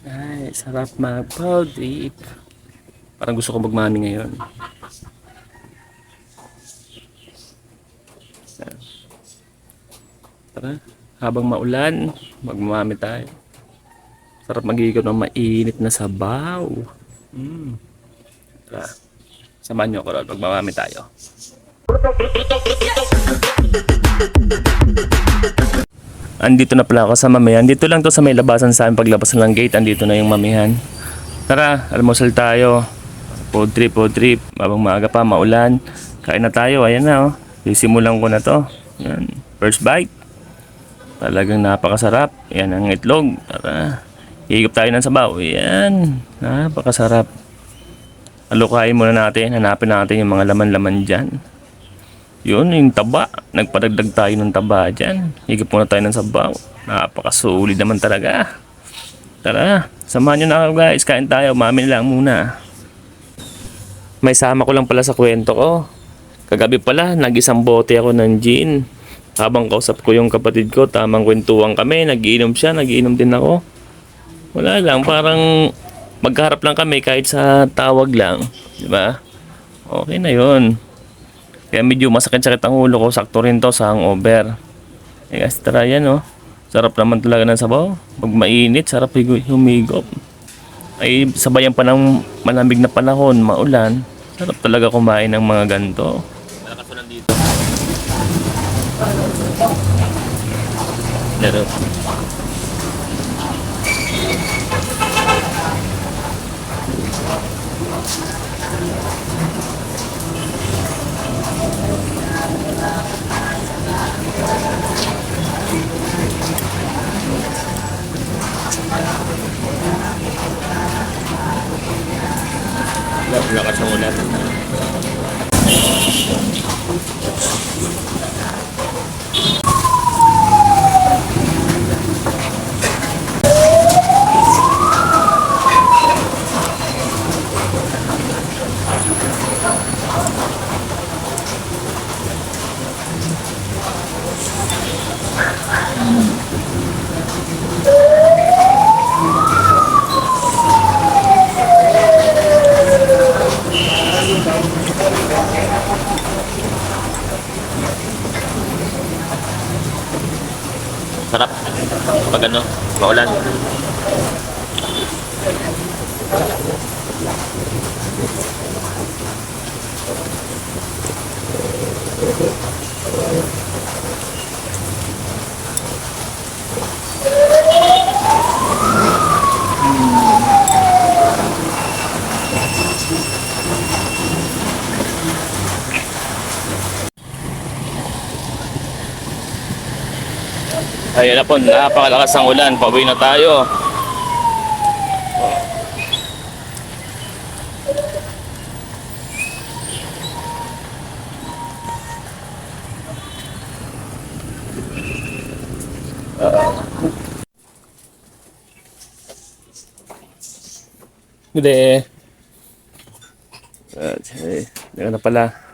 Ay, sarap mag-trip. Parang gusto ko magmami ngayon. Tara, habang maulan, magmami tayo. Sarap magiging ng mainit na sabaw. Mm. Tara, samahan nyo ako ron, magmamami tayo. Andito na pala ako sa mamihan. Dito lang to sa may labasan sa amin paglabas ng gate. Andito na yung mamihan. Tara, almusal tayo. Food trip, food trip. Habang maaga pa, maulan. Kain na tayo. Ayan na oh. Sisimulan ko na to. Yan. First bite. Talagang napakasarap. Yan ang itlog. Tara. Higop tayo ng sabaw. Yan. Napakasarap. Alukayin muna natin. Hanapin natin yung mga laman-laman dyan. Yun, yung taba. Nagpadagdag tayo ng taba dyan. Higop muna tayo ng sabaw. Napakasulit naman talaga. Tara, samahan nyo na ako guys. Kain tayo, mamin lang muna. May sama ko lang pala sa kwento ko. Kagabi pala, nag-isang bote ako ng gin. Habang kausap ko yung kapatid ko, tamang kwentuhan kami. Nagiinom siya, nagiinom din ako. Wala lang, parang magkaharap lang kami kahit sa tawag lang. Diba? Okay na yun. Kaya medyo masakit-sakit ang ulo ko. Sakto rin to sa hangover. Eh guys, tara yan oh. Sarap naman talaga ng sabaw. Pag mainit, sarap humigop. Ay sabayan pa ng malamig na panahon, maulan. Sarap talaga kumain ng mga ganito. Malakas ulan dito. Laro. Lakas ng ulan. Sarap. Pag ano, maulan. Ayun na po, napakalakas ang ulan. Pauwi na tayo. Good day. Okay, na pala.